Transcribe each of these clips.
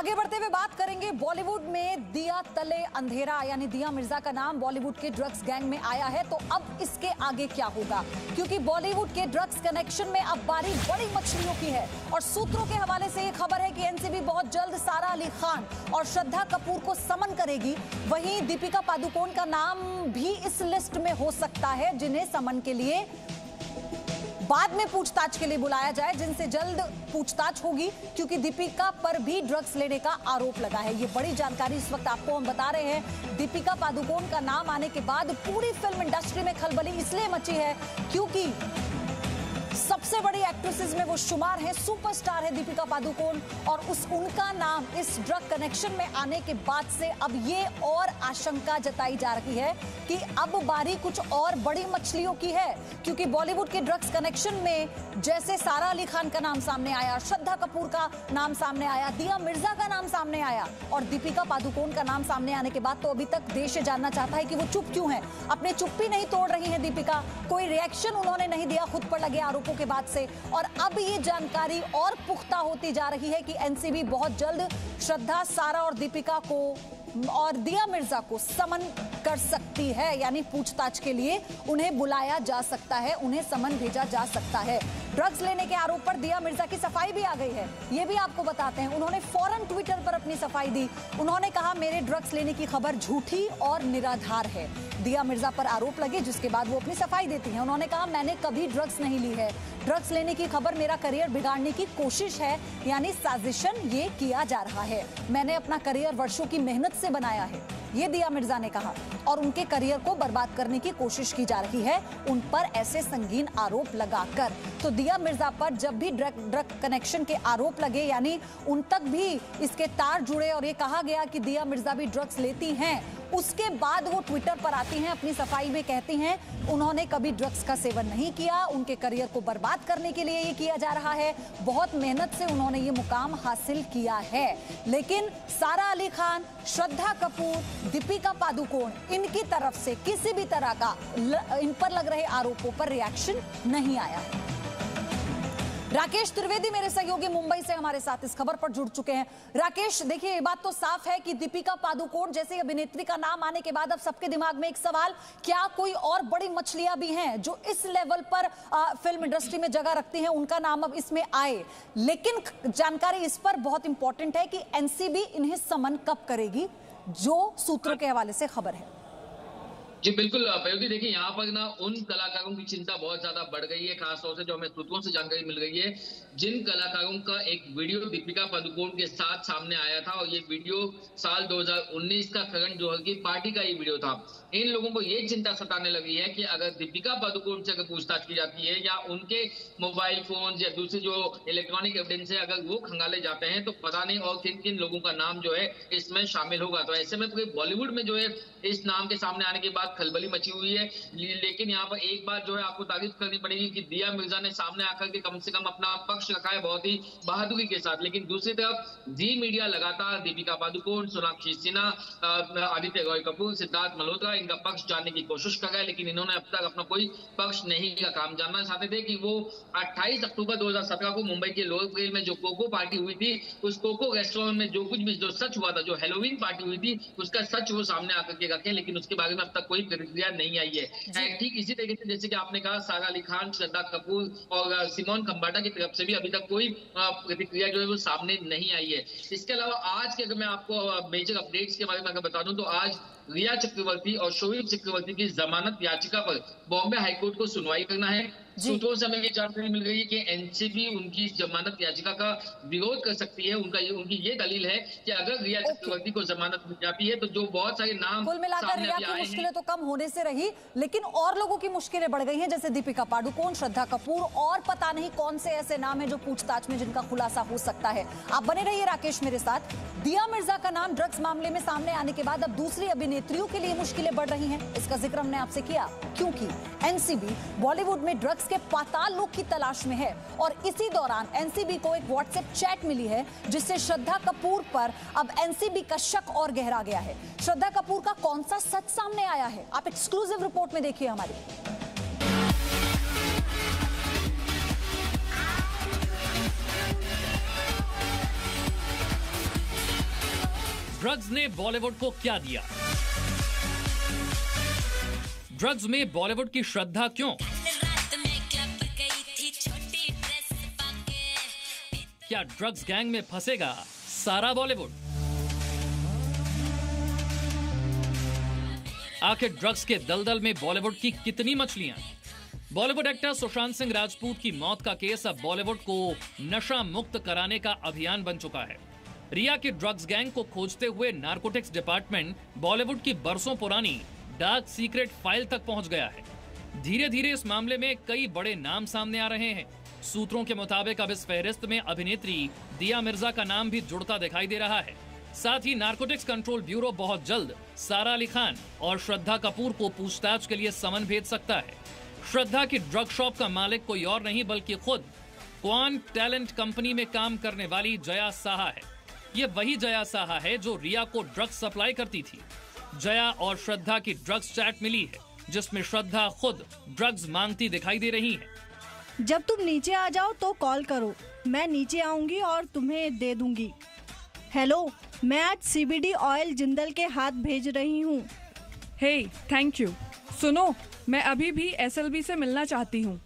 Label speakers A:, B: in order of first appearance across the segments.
A: आगे बढ़ते हुए बात करेंगे बॉलीवुड में दिया तले अंधेरा, यानी दिया मिर्जा का नाम बॉलीवुड के ड्रग्स गैंग में आया है। तो अब इसके आगे क्या होगा, क्योंकि बॉलीवुड के ड्रग्स कनेक्शन में अब बारी बड़ी मछलियों की है। और सूत्रों के हवाले से ये खबर है कि एनसीबी बहुत जल्द सारा अली खान और श्रद्धा कपूर को समन करेगी। वहीं दीपिका पादुकोण का नाम भी इस लिस्ट में हो सकता है, जिन्हें समन के लिए बाद में पूछताछ के लिए बुलाया जाए, जिनसे जल्द पूछताछ होगी, क्योंकि दीपिका पर भी ड्रग्स लेने का आरोप लगा है। ये बड़ी जानकारी इस वक्त आपको हम बता रहे हैं। दीपिका पादुकोण का नाम आने के बाद पूरी फिल्म इंडस्ट्री में खलबली इसलिए मची है क्योंकि सबसे बड़ी एक्ट्रेसेस में वो शुमार है, सुपरस्टार है दीपिका पादुकोण, और उनका नाम इस ड्रग कनेक्शन में आने के बाद से अब ये और आशंका जताई जा रही है कि अब बारी कुछ और बड़ी मछलियों की है। क्योंकि बॉलीवुड के ड्रग्स कनेक्शन में जैसे सारा अली खान का नाम सामने आया, श्रद्धा कपूर का नाम सामने आया, दिया मिर्जा का नाम सामने आया, और दीपिका पादुकोण का नाम सामने आने के बाद तो अभी तक देश जानना चाहता है कि वो चुप क्यों है। अपनी चुप्पी नहीं तोड़ रही है दीपिका, कोई रिएक्शन उन्होंने नहीं दिया खुद पर लगे आरोपों के बाद से। और अब ये जानकारी और पुख्ता होती जा रही है कि एनसीबी बहुत जल्द श्रद्धा, सारा और दीपिका को और दिया मिर्जा को समन कर सकती है, यानी पूछताछ के लिए उन्हें बुलाया जा सकता है, उन्हें समन भेजा जा सकता है। ड्रग्स लेने के आरोप पर दिया मिर्जा की सफाई भी आ गई है, ये भी आपको बताते हैं। उन्होंने फौरन ट्विटर पर अपनी सफाई दी। उन्होंने कहा, मेरे ड्रग्स लेने की खबर झूठी और निराधार है। दिया मिर्जा पर आरोप लगे, जिसके बाद वो अपनी सफाई देती हैं। उन्होंने कहा, मैंने कभी ड्रग्स नहीं ली है, ड्रग्स लेने की खबर मेरा करियर बिगाड़ने की कोशिश है, यानी साजिशन ये किया जा रहा है। मैंने अपना करियर वर्षों की मेहनत से बनाया है, ये दिया मिर्जा ने कहा, और उनके करियर को बर्बाद करने की कोशिश की जा रही है उन पर ऐसे संगीन आरोप लगाकर। तो दिया मिर्जा पर जब भी ड्रग कनेक्शन के आरोप लगे, यानी उन तक भी इसके तार जुड़े और ये कहा गया कि दिया मिर्जा भी ड्रग्स लेती हैं, उसके बाद वो ट्विटर पर आती हैं, अपनी सफाई में कहती हैं उन्होंने कभी ड्रग्स का सेवन नहीं किया, उनके करियर को बर्बाद करने के लिए ये किया जा रहा है, बहुत मेहनत से उन्होंने ये मुकाम हासिल किया है। लेकिन सारा अली खान, श्रद्धा कपूर, दीपिका पादुकोण, इनकी तरफ से किसी भी तरह का इन पर लग रहे आरोपों पर रिएक्शन नहीं आया है। राकेश त्रिवेदी मेरे सहयोगी मुंबई से हमारे साथ इस खबर पर जुड़ चुके हैं। राकेश, देखिए ये बात तो साफ है कि दीपिका पादुकोण जैसे अभिनेत्री का नाम आने के बाद अब सबके दिमाग में एक सवाल, क्या कोई और बड़ी मछलियां भी हैं जो इस लेवल पर फिल्म इंडस्ट्री में जगह रखती हैं, उनका नाम अब इसमें आए। लेकिन जानकारी इस पर बहुत इंपॉर्टेंट है कि एनसीबी इन्हें समन कब करेगी, जो सूत्रों के हवाले से खबर है।
B: जी बिल्कुल पयोधी, देखिए यहाँ पर ना उन कलाकारों की चिंता बहुत ज्यादा बढ़ गई है, खासतौर से जो हमें सूत्रों से जानकारी मिल रही है, जिन कलाकारों का एक वीडियो दीपिका पादुकोण के साथ सामने आया था, और ये वीडियो साल 2019 का करण जौहर की पार्टी का ये वीडियो था। इन लोगों को ये चिंता सताने लगी है कि अगर दीपिका पादुकोण से अगर पूछताछ की जाती है या उनके मोबाइल फोन या दूसरे जो इलेक्ट्रॉनिक एविडेंस है अगर वो खंगाले जाते हैं, तो पता नहीं और किन किन लोगों का नाम जो है इसमें शामिल होगा। तो ऐसे में पूरे बॉलीवुड में जो है इस नाम के सामने आने के बाद खलबली मची हुई है। लेकिन यहाँ पर एक बात जो है आपको तारीफ करनी पड़ेगी कि दिया मिर्जा ने सामने आकर के कम से कम अपना पक्ष रखा है बहुत ही बहादुरी के साथ। लेकिन दूसरी तरफ जी मीडिया लगातार दीपिका पादुकोण, सोनाक्षी सिन्हा, आदित्य रॉय कपूर, सिद्धार्थ मल्होत्रा, इनका पक्ष जानने की कोशिश कर रहा है, लेकिन इन्होंने अब तक अपना कोई पक्ष नहीं का काम जानना चाहते थे कि वो 28 अक्टूबर 2017 को मुंबई के लोअर परेल में जो कोको पार्टी हुई थी, उस कोको रेस्टोरेंट में जो कुछ भी जो सच हुआ था, जो हेलोवीन पार्टी हुई थी, उसका सच वो सामने आकर के रखे, लेकिन उसके बारे में अब तक कोई प्रतिक्रिया नहीं आई है। ठीक इसी तरीके से जैसे कि आपने कहा, सारा अली खान, श्रद्धा कपूर और सिमोन खंबाटा की तरफ से भी अभी तक कोई प्रतिक्रिया जो है वो सामने नहीं आई है। इसके अलावा आज के अगर मैं आपको मेजर अपडेट्स के बारे में अगर बता दूं, तो आज रिया चक्रवर्ती और शोएब चक्रवर्ती की जमानत याचिका पर बॉम्बे हाईकोर्ट को सुनवाई करना है। सूत्रों से हमें ये जानकारी मिल गई है कि एनसीबी उनकी जमानत याचिका का विरोध कर सकती है। उनकी ये दलील है कि अगर रिया चक्रवर्ती को जमानत मिल जाती है तो जो बहुत सारे नाम
A: कुल मिलाकर रिया की मुश्किलें तो कम होने से रही, लेकिन और लोगों की मुश्किलें बढ़ गई हैं, जैसे दीपिका पादुकोण, श्रद्धा कपूर, और पता नहीं कौन से ऐसे नाम है जो पूछताछ में जिनका खुलासा हो सकता है। आप बने रहिए राकेश मेरे साथ। दिया मिर्जा का नाम ड्रग्स मामले में सामने आने के बाद अब दूसरी अभिनेत्रियों के लिए मुश्किलें बढ़ रही हैं। इसका जिक्र हमने आपसे किया क्योंकि एनसीबी बॉलीवुड में ड्रग्स के पाताल लोक की तलाश में है, और इसी दौरान एनसीबी को एक व्हाट्सएप चैट मिली है जिससे श्रद्धा कपूर पर अब एनसीबी का शक और गहरा गया है। श्रद्धा कपूर का कौन सा सच सामने आया है, आप एक्सक्लूसिव रिपोर्ट में देखिए हमारी।
C: ड्रग्स ने बॉलीवुड को क्या दिया? ड्रग्स में बॉलीवुड की श्रद्धा क्यों? क्या ड्रग्स गैंग में फंसेगा सारा बॉलीवुड? आखिर ड्रग्स के दलदल में बॉलीवुड की कितनी मछलियां? बॉलीवुड एक्टर सुशांत सिंह राजपूत की मौत का केस अब बॉलीवुड को नशा मुक्त कराने का अभियान बन चुका है। रिया के ड्रग्स गैंग को खोजते हुए नारकोटिक्स डिपार्टमेंट बॉलीवुड की बरसों पुरानी डार्क सीक्रेट फाइल तक पहुंच गया है। धीरे धीरे इस मामले में कई बड़े नाम सामने आ रहे हैं। सूत्रों के मुताबिक अब इस फहरिस्त में अभिनेत्री दिया मिर्जा का नाम भी जुड़ता दिखाई दे रहा है। साथ ही नारकोटिक्स कंट्रोल ब्यूरो बहुत जल्द सारा अली खान और श्रद्धा कपूर को पूछताछ के लिए समन भेज सकता है। श्रद्धा की ड्रग शॉप का मालिक कोई और नहीं बल्कि खुद क्वान टैलेंट कंपनी में काम करने वाली जया साहा है। ये वही जया साहा है जो रिया को ड्रग्स सप्लाई करती थी। जया और श्रद्धा की ड्रग्स चैट मिली है, जिसमें श्रद्धा खुद ड्रग्स मांगती दिखाई दे रही है।
D: जब तुम नीचे आ जाओ तो कॉल करो, मैं नीचे आऊंगी और तुम्हें दे दूंगी। हेलो, मैं आज CBD ऑयल जिंदल के हाथ भेज रही हूँ।
E: हे, थैंक यू। सुनो, मैं अभी भी SLB से मिलना चाहती हूँ।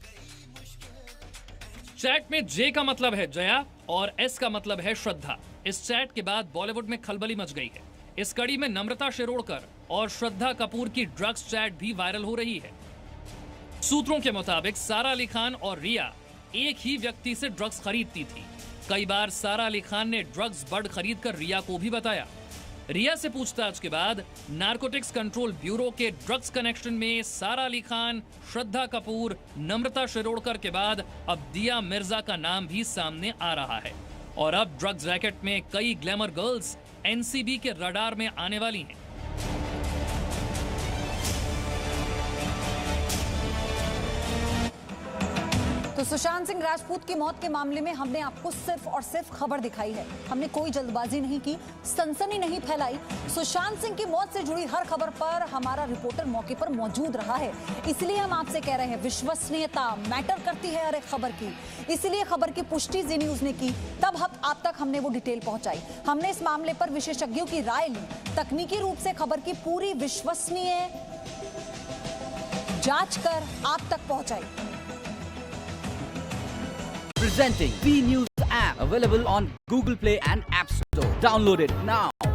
C: चैट में J का मतलब है जया और S का मतलब है श्रद्धा। इस चैट के बाद बॉलीवुड में खलबली मच गई है। इस कड़ी में नम्रता शिरोडकर और श्रद्धा कपूर की ड्रग्स चैट भी वायरल हो रही है। सूत्रों के मुताबिक सारा अली खान और रिया एक ही व्यक्ति से ड्रग्स खरीदती थी। कई बार सारा अली खान ने ड्रग्स बर्ड खरीद कर रिया को भी बताया। रिया से पूछताछ के बाद नारकोटिक्स कंट्रोल ब्यूरो के ड्रग्स कनेक्शन में सारा अली खान, श्रद्धा कपूर, नम्रता शिरोडकर के बाद अब दिया मिर्जा का नाम भी सामने आ रहा है। और अब ड्रग्स रैकेट में कई ग्लैमर गर्ल्स NCB के रडार में आने वाली हैं।
A: तो सुशांत सिंह राजपूत की मौत के मामले में हमने आपको सिर्फ और सिर्फ खबर दिखाई है। हमने कोई जल्दबाजी नहीं की, सनसनी नहीं फैलाई। सुशांत सिंह की मौत से जुड़ी हर खबर पर हमारा रिपोर्टर मौके पर मौजूद रहा है। इसलिए हम आपसे कह रहे हैं, विश्वसनीयता मैटर करती है हर एक खबर की। इसलिए खबर की पुष्टि जी न्यूज ने की, तब आप तक हमने वो डिटेल पहुंचाई। हमने इस मामले पर विशेषज्ञों की राय ली, तकनीकी रूप से खबर की पूरी विश्वसनीय जांच कर आप तक पहुंचाई।
F: Presenting V News app, available on Google Play and App Store. Download it now.